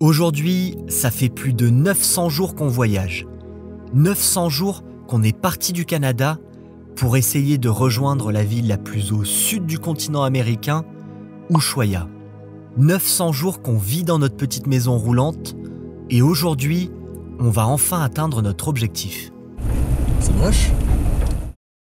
Aujourd'hui, ça fait plus de 900 jours qu'on voyage. 900 jours qu'on est parti du Canada pour essayer de rejoindre la ville la plus au sud du continent américain, Ushuaia. 900 jours qu'on vit dans notre petite maison roulante et aujourd'hui, on va enfin atteindre notre objectif. C'est moche.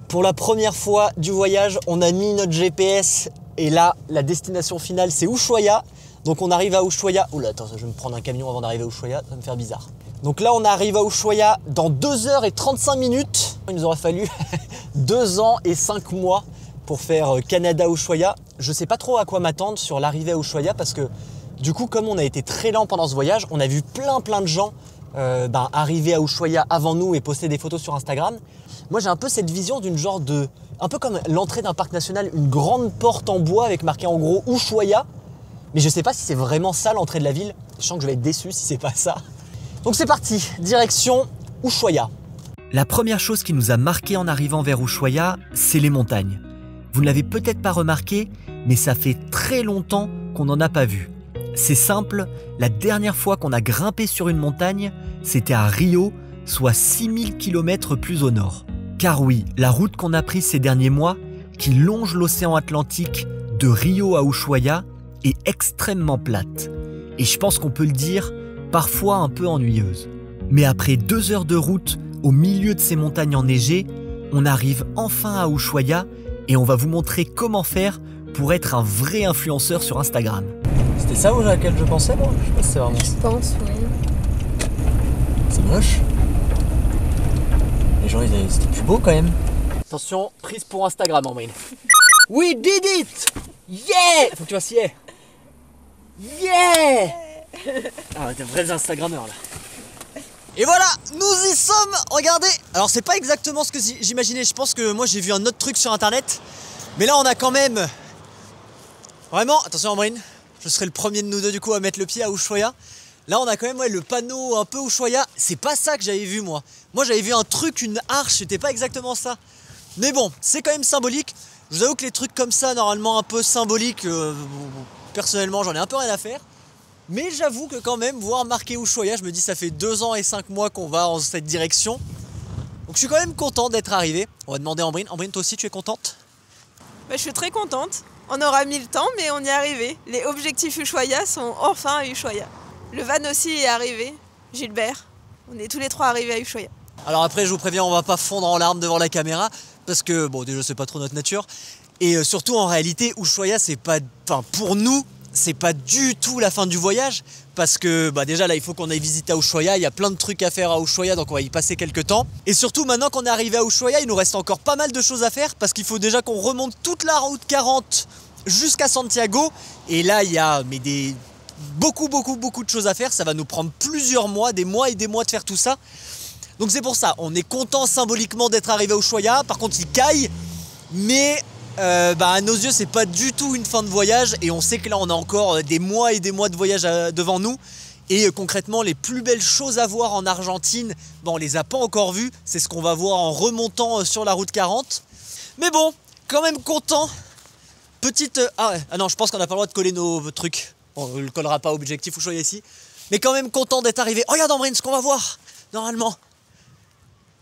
Pour la première fois du voyage, on a mis notre GPS et là, la destination finale, c'est Ushuaia. Donc on arrive à Ushuaia. Oula, attends, je vais me prendre un camion avant d'arriver à Ushuaia, ça va me faire bizarre. Donc là, on arrive à Ushuaia dans 2h35 minutes. Il nous aura fallu 2 ans et 5 mois pour faire Canada-Ushuaia. Je ne sais pas trop à quoi m'attendre sur l'arrivée à Ushuaia parce que du coup, comme on a été très lent pendant ce voyage, on a vu plein de gens arriver à Ushuaia avant nous et poster des photos sur Instagram. Moi, j'ai un peu cette vision d'une genre de... un peu comme l'entrée d'un parc national, une grande porte en bois avec marqué en gros Ushuaia. Mais je ne sais pas si c'est vraiment ça l'entrée de la ville. Je sens que je vais être déçu si c'est pas ça. Donc c'est parti, direction Ushuaia. La première chose qui nous a marqué en arrivant vers Ushuaia, c'est les montagnes. Vous ne l'avez peut-être pas remarqué, mais ça fait très longtemps qu'on n'en a pas vu. C'est simple, la dernière fois qu'on a grimpé sur une montagne, c'était à Rio, soit 6000 km plus au nord. Car oui, la route qu'on a prise ces derniers mois, qui longe l'océan Atlantique de Rio à Ushuaia, est extrêmement plate. Et je pense qu'on peut le dire, parfois un peu ennuyeuse. Mais après 2 heures de route au milieu de ces montagnes enneigées, on arrive enfin à Ushuaia et on va vous montrer comment faire pour être un vrai influenceur sur Instagram. C'était ça à laquelle je pensais, moi? Je sais pas si c'est vraiment ça. Je pense, oui. C'est moche. Les gens, c'était plus beau quand même. Attention, prise pour Instagram en mail. We did it! Yeah! Faut que tu fasses yeah! Yeah! Ah, t'es vrais Instagrammeurs là. Et voilà, nous y sommes, regardez. Alors c'est pas exactement ce que j'imaginais, je pense que moi j'ai vu un autre truc sur internet. Mais là on a quand même... Vraiment, attention Ambrine, je serai le premier de nous deux du coup à mettre le pied à Ushuaia. Là on a quand même le panneau un peu Ushuaia. C'est pas ça que j'avais vu moi. Moi j'avais vu un truc, une arche, c'était pas exactement ça. Mais bon, c'est quand même symbolique. Je vous avoue que les trucs comme ça, normalement un peu symboliques, personnellement j'en ai un peu rien à faire. Mais j'avoue que quand même, voir marqué Ushuaia, je me dis ça fait 2 ans et 5 mois qu'on va en cette direction. Donc je suis quand même content d'être arrivé. On va demander à Ambrine. Ambrine, toi aussi tu es contente? Je suis très contente. On aura mis le temps, mais on y est arrivé. Les objectifs Ushuaia sont enfin à Ushuaia. Le van aussi est arrivé. Gilbert, on est tous les 3 arrivés à Ushuaia. Alors après, je vous préviens, on va pas fondre en larmes devant la caméra. Parce que, bon, déjà c'est pas trop notre nature. Et surtout en réalité, Ushuaia, c'est pas... Enfin, pour nous, c'est pas du tout la fin du voyage. Parce que déjà là, il faut qu'on aille visiter à Ushuaia. Il y a plein de trucs à faire à Ushuaia, donc on va y passer quelques temps. Et surtout, maintenant qu'on est arrivé à Ushuaia, il nous reste encore pas mal de choses à faire. Parce qu'il faut déjà qu'on remonte toute la route 40 jusqu'à Santiago. Et là, il y a beaucoup de choses à faire. Ça va nous prendre plusieurs mois, des mois et des mois de faire tout ça. Donc c'est pour ça, on est content symboliquement d'être arrivé à Ushuaia. Par contre, il caille, mais à nos yeux, c'est pas du tout une fin de voyage. Et on sait que là, on a encore des mois et des mois de voyage devant nous. Et concrètement, les plus belles choses à voir en Argentine, on les a pas encore vues. C'est ce qu'on va voir en remontant sur la route 40. Mais bon, quand même content. Petite... Ah non, je pense qu'on n'a pas le droit de coller nos trucs. On ne le collera pas objectif Ushuaia ici. Mais quand même content d'être arrivé. Oh, regarde Ambrine, ce qu'on va voir, normalement.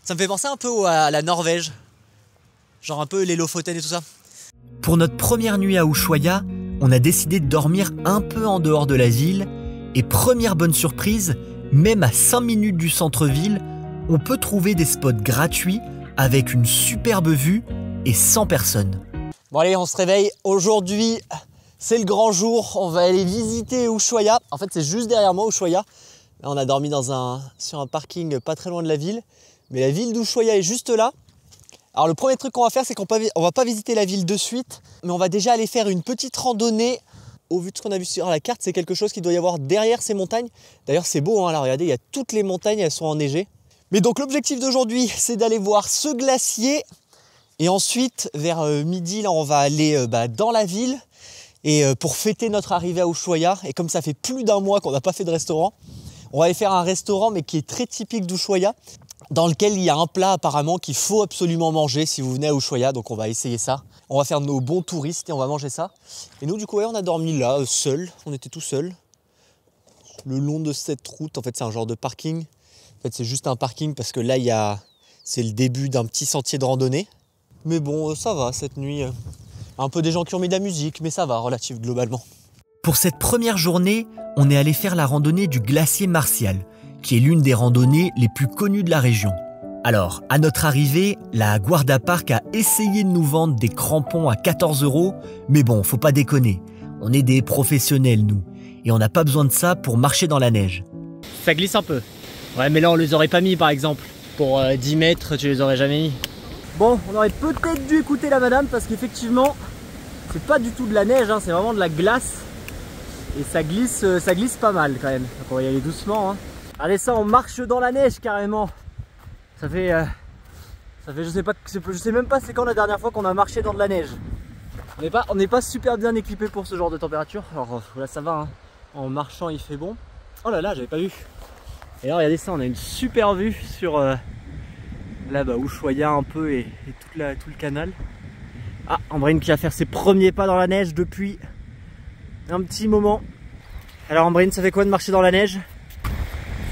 Ça me fait penser un peu à la Norvège. Genre un peu les Lofoten et tout ça. Pour notre première nuit à Ushuaia, on a décidé de dormir un peu en dehors de la ville. Et première bonne surprise, même à 5 minutes du centre-ville, on peut trouver des spots gratuits avec une superbe vue et 100 personnes. Bon allez, on se réveille. Aujourd'hui, c'est le grand jour. On va aller visiter Ushuaia. En fait, c'est juste derrière moi, Ushuaia. Là, on a dormi sur un parking pas très loin de la ville. Mais la ville d'Ushuaia est juste là. Alors le premier truc qu'on va faire, c'est qu'on va pas visiter la ville de suite, mais on va déjà aller faire une petite randonnée. Au vu de ce qu'on a vu sur la carte, c'est quelque chose qu'il doit y avoir derrière ces montagnes. D'ailleurs c'est beau, hein, là regardez, il y a toutes les montagnes, elles sont enneigées. Mais donc l'objectif d'aujourd'hui, c'est d'aller voir ce glacier. Et ensuite, vers midi, là on va aller dans la ville. Et pour fêter notre arrivée à Ushuaia, et comme ça fait plus d'1 mois qu'on n'a pas fait de restaurant, on va aller faire un restaurant mais qui est très typique d'Ushuaia, dans lequel il y a un plat apparemment qu'il faut absolument manger si vous venez à Ushuaia, donc on va essayer ça. On va faire nos bons touristes et on va manger ça. Et nous du coup on a dormi là, seuls, on était tout seuls. le long de cette route. En fait, c'est un genre de parking. En fait, c'est juste un parking parce que là, c'est le début d'un petit sentier de randonnée. Mais bon, ça va cette nuit. Un peu des gens qui ont mis de la musique, mais ça va, relative globalement. Pour cette première journée, on est allé faire la randonnée du glacier Martial, qui est l'une des randonnées les plus connues de la région. Alors, à notre arrivée, la Guarda Park a essayé de nous vendre des crampons à 14 €, mais bon, faut pas déconner. On est des professionnels, nous, et on n'a pas besoin de ça pour marcher dans la neige. Ça glisse un peu. Ouais, mais là, on les aurait pas mis, par exemple. Pour 10 mètres, tu les aurais jamais mis. Bon, on aurait peut-être dû écouter la madame, parce qu'effectivement, c'est pas du tout de la neige, hein, c'est vraiment de la glace. Et ça glisse pas mal, quand même. Donc on va y aller doucement, hein. Regardez ça, on marche dans la neige, carrément. Ça fait je sais même pas c'est quand la dernière fois qu'on a marché dans de la neige. On n'est pas super bien équipé pour ce genre de température. Alors là ça va, hein. En marchant il fait bon. Oh là là, j'avais pas vu. Et là regardez ça, on a une super vue sur là-bas Ushuaia un peu et tout le canal. Ah, Ambrine qui va faire ses premiers pas dans la neige depuis un petit moment. Alors Ambrine, ça fait quoi de marcher dans la neige?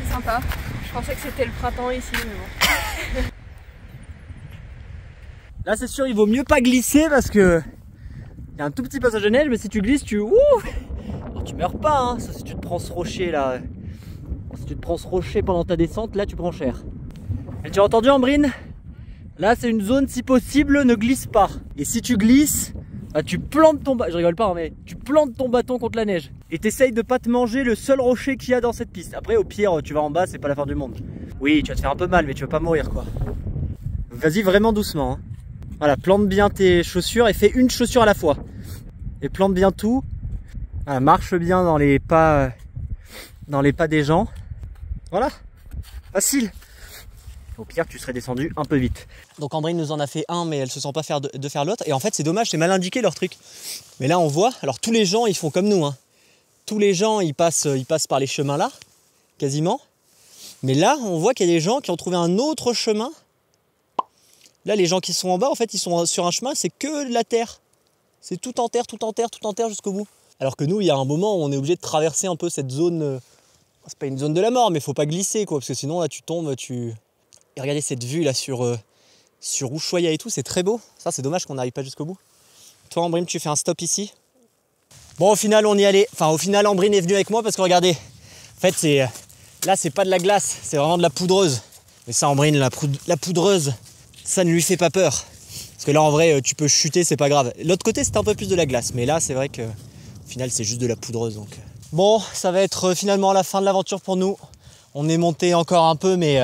C'est sympa. Je pensais que c'était le printemps ici, mais bon. Là c'est sûr il vaut mieux pas glisser parce que il y a un tout petit passage de neige, mais si tu glisses alors, tu meurs pas, hein. Ça, si tu te prends ce rocher là, si tu te prends ce rocher pendant ta descente, là tu prends cher. Et tu as entendu Ambrine? Là c'est une zone, si possible ne glisse pas. Et si tu glisses, bah, tu plantes ton bâton, je rigole pas, hein, mais tu plantes ton bâton contre la neige. Et t'essayes de pas te manger le seul rocher qu'il y a dans cette piste. Après au pire tu vas en bas, c'est pas la fin du monde. Oui, tu vas te faire un peu mal, mais tu vas pas mourir quoi. Vas-y vraiment doucement, hein. Voilà, plante bien tes chaussures et fais une chaussure à la fois. Et plante bien tout. Voilà, marche bien dans les pas des gens. Voilà, facile. Au pire, tu serais descendu un peu vite. Donc Ambrine nous en a fait un, mais elle se sent pas faire de faire l'autre. Et en fait, c'est dommage, c'est mal indiqué leur truc. Mais là, on voit. Alors tous les gens, ils font comme nous, hein. Tous les gens, ils passent par les chemins là, quasiment. Mais là, on voit qu'il y a des gens qui ont trouvé un autre chemin. Là, les gens qui sont en bas, en fait, ils sont sur un chemin, c'est que de la terre. C'est tout en terre, tout en terre, tout en terre jusqu'au bout. Alors que nous, il y a un moment où on est obligé de traverser un peu cette zone. C'est pas une zone de la mort, mais faut pas glisser, quoi, parce que sinon, là, tu tombes, Et regardez cette vue là sur Ushuaia et tout, c'est très beau. Ça, c'est dommage qu'on n'arrive pas jusqu'au bout. Toi, Ambrine, tu fais un stop ici. Bon, au final, on y allait. Enfin, au final, Ambrine est venue avec moi parce que regardez, en fait, là, c'est pas de la glace, c'est vraiment de la poudreuse. Mais ça, Ambrine, la poudreuse, ça ne lui fait pas peur. Parce que là, en vrai, tu peux chuter, c'est pas grave. L'autre côté, c'était un peu plus de la glace. Mais là, c'est vrai que au final, c'est juste de la poudreuse. Donc. Bon, ça va être finalement la fin de l'aventure pour nous. On est monté encore un peu, mais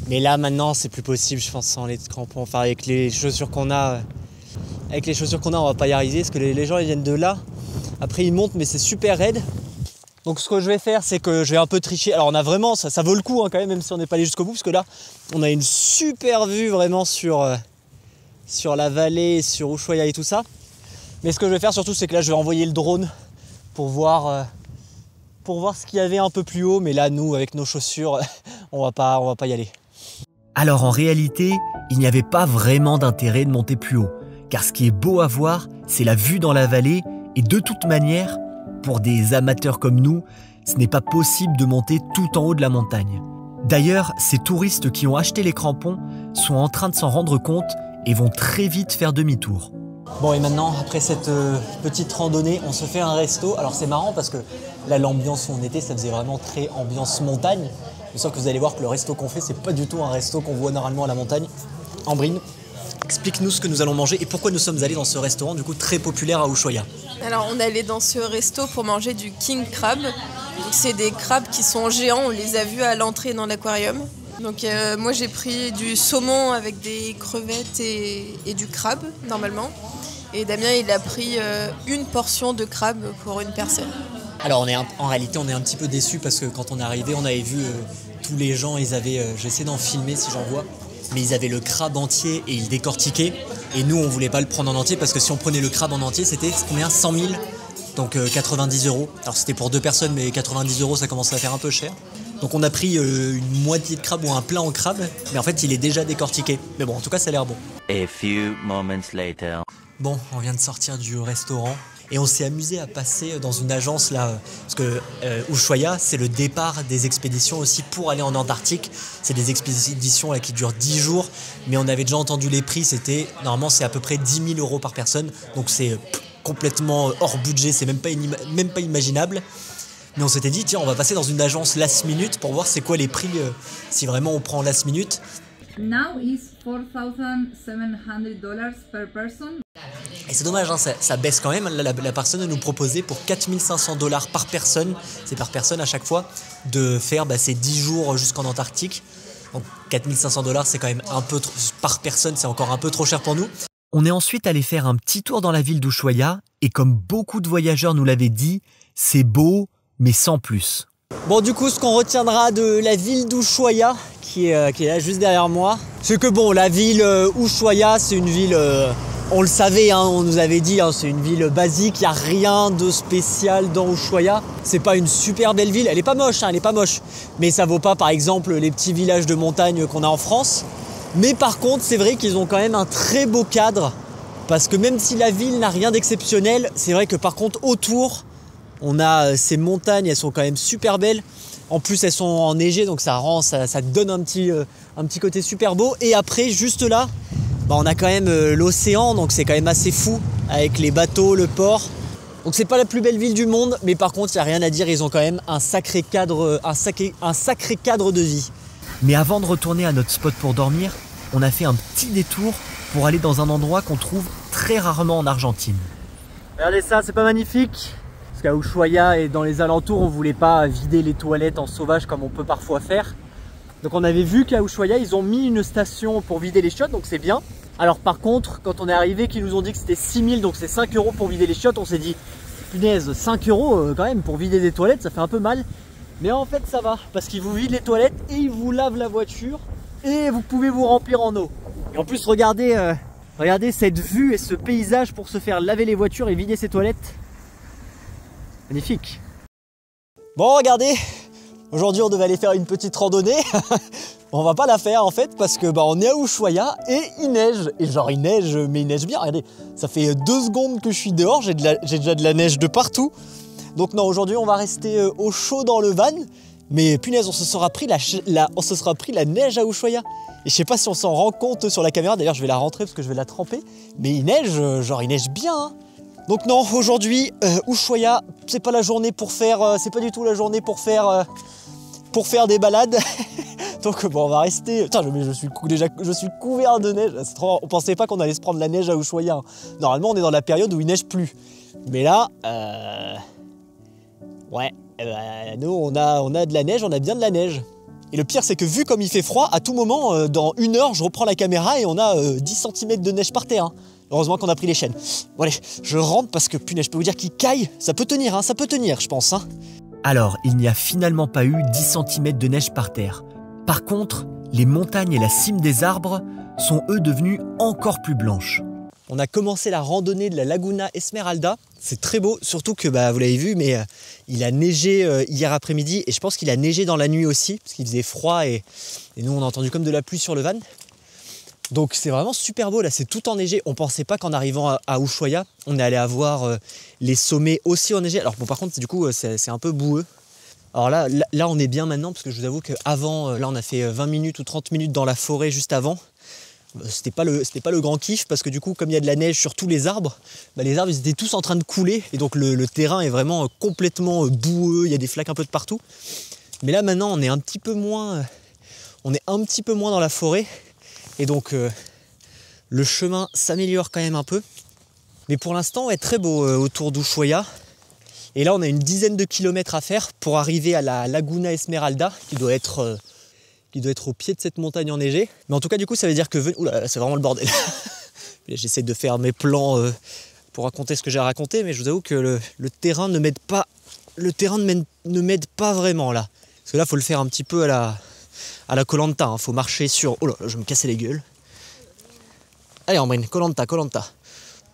là, maintenant, c'est plus possible, je pense, sans les crampons. Enfin, avec les chaussures qu'on a, on va pas y arriver. Parce que les gens, ils viennent de là. Après, ils montent, mais c'est super raide. Donc ce que je vais faire, c'est que je vais un peu tricher. Alors on a vraiment, ça vaut le coup hein, quand même si on n'est pas allé jusqu'au bout, parce que là, on a une super vue vraiment sur la vallée, sur Ushuaia et tout ça. Mais ce que je vais faire surtout, c'est que là, je vais envoyer le drone pour voir ce qu'il y avait un peu plus haut. Mais là, nous, avec nos chaussures, on va pas y aller. Alors en réalité, il n'y avait pas vraiment d'intérêt de monter plus haut, car ce qui est beau à voir, c'est la vue dans la vallée, et de toute manière, pour des amateurs comme nous, ce n'est pas possible de monter tout en haut de la montagne. D'ailleurs, ces touristes qui ont acheté les crampons sont en train de s'en rendre compte et vont très vite faire demi-tour. Bon, et maintenant, après cette petite randonnée, on se fait un resto. Alors c'est marrant parce que là, l'ambiance où on était, ça faisait vraiment très ambiance montagne. Je sens que vous allez voir que le resto qu'on fait, c'est pas du tout un resto qu'on voit normalement à la montagne. Ambrine, explique-nous ce que nous allons manger et pourquoi nous sommes allés dans ce restaurant du coup très populaire à Ushuaia. Alors on est allé dans ce resto pour manger du king crab. C'est des crabes qui sont géants, on les a vus à l'entrée dans l'aquarium. Donc moi j'ai pris du saumon avec des crevettes et du crabe normalement. Et Damien il a pris une portion de crabe pour une personne. Alors en réalité on est un petit peu déçus parce que quand on est arrivé on avait vu tous les gens, ils avaient, j'essaie d'en filmer si j'en vois, mais ils avaient le crabe entier et ils décortiquaient. Et nous, on voulait pas le prendre en entier parce que si on prenait le crabe en entier, c'était combien? 100 000, donc 90 €. Alors c'était pour 2 personnes, mais 90 €, ça commençait à faire un peu cher. Donc on a pris une moitié de crabe ou un plat en crabe, mais en fait, il est déjà décortiqué. Mais bon, en tout cas, ça a l'air bon. A few moments later. Bon, on vient de sortir du restaurant Et on s'est amusé à passer dans une agence là, parce que Ushuaia, c'est le départ des expéditions aussi pour aller en Antarctique. C'est des expéditions là, qui durent 10 jours, mais on avait déjà entendu les prix, normalement c'est à peu près 10 000 euros par personne, donc c'est complètement hors budget, c'est même pas imaginable. Mais on s'était dit, tiens, on va passer dans une agence last minute pour voir c'est quoi les prix si vraiment on prend last minute. Now is $4,700 per person. Et c'est dommage, hein, ça baisse quand même. La personne nous proposait pour $4 500 par personne, c'est par personne à chaque fois, de faire ces 10 jours jusqu'en Antarctique. Donc $4 500, c'est quand même un peu trop, par personne, c'est encore un peu trop cher pour nous. On est ensuite allé faire un petit tour dans la ville d'Ushuaia et comme beaucoup de voyageurs nous l'avaient dit, c'est beau, mais sans plus. Bon, du coup, ce qu'on retiendra de la ville d'Ushuaia, qui est là juste derrière moi, c'est que bon, la ville Ushuaia, c'est une ville, on le savait, hein, on nous avait dit, hein, c'est une ville basique, il n'y a rien de spécial dans Ushuaia. C'est pas une super belle ville, elle est pas moche, hein, elle est pas moche, mais ça vaut pas par exemple les petits villages de montagne qu'on a en France. Mais par contre, c'est vrai qu'ils ont quand même un très beau cadre, parce que même si la ville n'a rien d'exceptionnel, c'est vrai que par contre autour, on a ces montagnes, elles sont quand même super belles. En plus, elles sont enneigées, donc ça donne un petit côté super beau. Et après, juste là, on a quand même l'océan, donc c'est quand même assez fou, avec les bateaux, le port. Donc c'est pas la plus belle ville du monde, mais par contre, il n'y a rien à dire, ils ont quand même un sacré cadre de vie. Mais avant de retourner à notre spot pour dormir, on a fait un petit détour pour aller dans un endroit qu'on trouve très rarement en Argentine. Regardez ça, c'est pas magnifique? Parce qu'à Ushuaia et dans les alentours, on voulait pas vider les toilettes en sauvage comme on peut parfois faire. Donc on avait vu qu'à Ushuaia, ils ont mis une station pour vider les chiottes, donc c'est bien. Alors par contre, quand on est arrivé, qu'ils nous ont dit que c'était 6 000, donc c'est 5 € pour vider les chiottes, on s'est dit, punaise, 5 € quand même pour vider des toilettes, ça fait un peu mal. Mais en fait ça va, parce qu'ils vous vident les toilettes et ils vous lavent la voiture et vous pouvez vous remplir en eau. Et en plus regardez cette vue et ce paysage pour se faire laver les voitures et vider ses toilettes. Magnifique. Bon, regardez, aujourd'hui on devait aller faire une petite randonnée. On va pas la faire en fait parce que on est à Ushuaia et il neige. Et genre il neige, mais il neige bien. Regardez, ça fait 2 secondes que je suis dehors, j'ai déjà de la neige de partout. Donc non, aujourd'hui on va rester au chaud dans le van. Mais punaise, on se sera pris la neige à Ushuaia. Et je sais pas si on s'en rend compte sur la caméra, d'ailleurs je vais la rentrer parce que je vais la tremper. Mais il neige, genre il neige bien, hein. Donc non, aujourd'hui, Ushuaia, c'est pas la journée pour faire, c'est pas du tout la journée pour faire des balades. Donc bon, on va rester. Putain, mais je suis couvert de neige. C'est trop... On pensait pas qu'on allait se prendre la neige à Ushuaia. Normalement, on est dans la période où il neige plus. Mais là, ouais, nous on a de la neige, on a bien de la neige. Et le pire, c'est que vu comme il fait froid, à tout moment, dans 1 heure, je reprends la caméra et on a 10 cm de neige par terre. Hein. Heureusement qu'on a pris les chaînes. Bon allez, je rentre parce que punaise, je peux vous dire qu'il caille. Ça peut tenir, hein, ça peut tenir, je pense. Hein. Alors, il n'y a finalement pas eu 10 cm de neige par terre. Par contre, les montagnes et la cime des arbres sont eux devenus encore plus blanches. On a commencé la randonnée de la Laguna Esmeralda. C'est très beau, surtout que vous l'avez vu, mais il a neigé hier après-midi et je pense qu'il a neigé dans la nuit aussi parce qu'il faisait froid et nous on a entendu comme de la pluie sur le van. Donc c'est vraiment super beau, là c'est tout enneigé. On pensait pas qu'en arrivant à Ushuaia, on allait avoir les sommets aussi enneigés. Alors bon, par contre du coup c'est un peu boueux. Alors là on est bien maintenant parce que je vous avoue qu'avant, là on a fait 20 minutes ou 30 minutes dans la forêt juste avant. C'était pas le grand kiff parce que du coup comme il y a de la neige sur tous les arbres, les arbres ils étaient tous en train de couler et donc le terrain est vraiment complètement boueux, il y a des flaques un peu de partout. Mais là maintenant on est un petit peu moins dans la forêt. Et donc le chemin s'améliore quand même un peu. Mais pour l'instant, ouais, très beau autour d'Ushuaia. Et là, on a une dizaine de kilomètres à faire pour arriver à la Laguna Esmeralda, qui doit être au pied de cette montagne enneigée. Mais en tout cas, du coup, ça veut dire que... Oula, c'est vraiment le bordel. J'essaie de faire mes plans pour raconter ce que j'ai à raconter, mais je vous avoue que le terrain ne m'aide pas. Le terrain ne m'aide pas vraiment là. Parce que là, il faut le faire un petit peu à la Koh-Lanta, hein. Faut marcher sur... Oh là, je vais me casser les gueules. Allez, Ambrine, Koh-Lanta.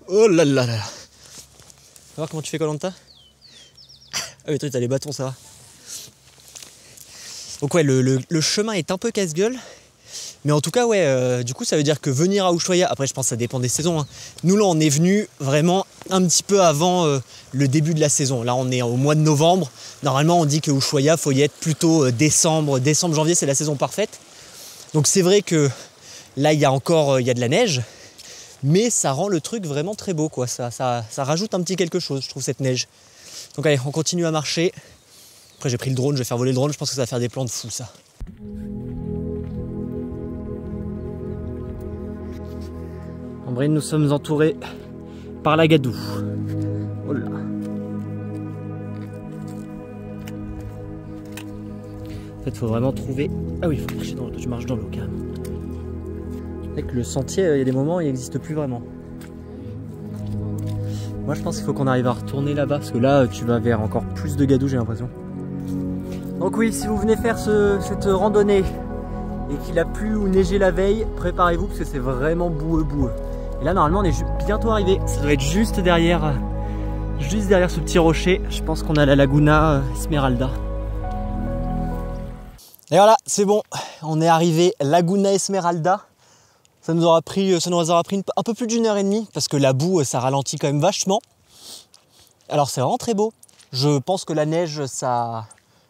Oh là là là. Tu vas voir comment tu fais Koh-Lanta? Ah mais toi, t'as les bâtons, ça va. Donc ouais, le chemin est un peu casse-gueule. Mais en tout cas, ouais, du coup, ça veut dire que venir à Ushuaia, après je pense que ça dépend des saisons, hein. Nous là, on est venu vraiment un petit peu avant le début de la saison. Là, on est au mois de novembre. Normalement, on dit que Ushuaia, faut y être plutôt décembre, janvier, c'est la saison parfaite. Donc c'est vrai que là, il y a de la neige, mais ça rend le truc vraiment très beau, quoi. Ça rajoute un petit quelque chose, je trouve, cette neige. Donc allez, on continue à marcher. Après, j'ai pris le drone, je vais faire voler le drone, je pense que ça va faire des plans de fou, ça. En vrai, nous sommes entourés par la Gadoue. Oh là. En fait, il faut vraiment trouver... Ah oui, il faut marcher dans l'eau, tu marches dans l'eau, carrément. C'est vrai que le sentier, il y a des moments, il n'existe plus vraiment. Moi, je pense qu'il faut qu'on arrive à retourner là-bas, parce que là, tu vas vers encore plus de Gadoue, j'ai l'impression. Donc oui, si vous venez faire cette randonnée et qu'il a plu ou neigé la veille, préparez-vous, parce que c'est vraiment boueux. Et là, normalement, on est bientôt arrivé. Ça doit être juste derrière ce petit rocher. Je pense qu'on a la Laguna Esmeralda. Et voilà, c'est bon. On est arrivé Laguna Esmeralda. Ça nous aura pris un peu plus d'1h30 parce que la boue, ça ralentit quand même vachement. Alors, c'est vraiment très beau. Je pense que la neige, ça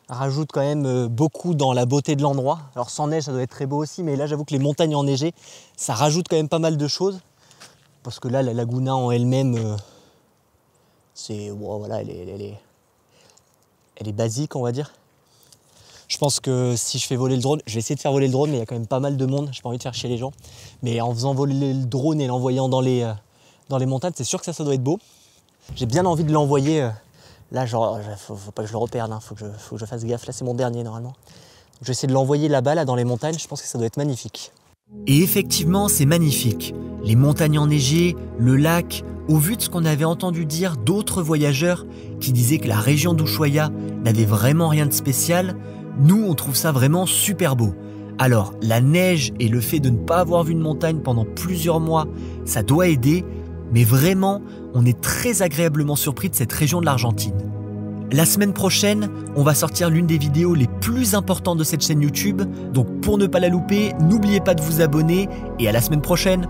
rajoute quand même beaucoup dans la beauté de l'endroit. Alors, sans neige, ça doit être très beau aussi. Mais là, j'avoue que les montagnes enneigées, ça rajoute quand même pas mal de choses. Parce que là, la Laguna en elle-même, voilà, elle est basique, on va dire. Je pense que si je fais voler le drone, je vais essayer de faire voler le drone, mais il y a quand même pas mal de monde. J'ai pas envie de faire chier les gens. Mais en faisant voler le drone et l'envoyant dans les montagnes, c'est sûr que ça doit être beau. J'ai bien envie de l'envoyer. Là, genre, faut pas que je le reperde, hein, faut que je fasse gaffe. Là, c'est mon dernier normalement. Donc, je vais essayer de l'envoyer là-bas, là, dans les montagnes. Je pense que ça doit être magnifique. Et effectivement, c'est magnifique. Les montagnes enneigées, le lac, au vu de ce qu'on avait entendu dire d'autres voyageurs qui disaient que la région d'Ushuaia n'avait vraiment rien de spécial, nous, on trouve ça vraiment super beau. Alors, la neige et le fait de ne pas avoir vu une montagne pendant plusieurs mois, ça doit aider, mais vraiment, on est très agréablement surpris de cette région de l'Argentine. La semaine prochaine, on va sortir l'une des vidéos les plus importantes de cette chaîne YouTube, donc pour ne pas la louper, n'oubliez pas de vous abonner et à la semaine prochaine.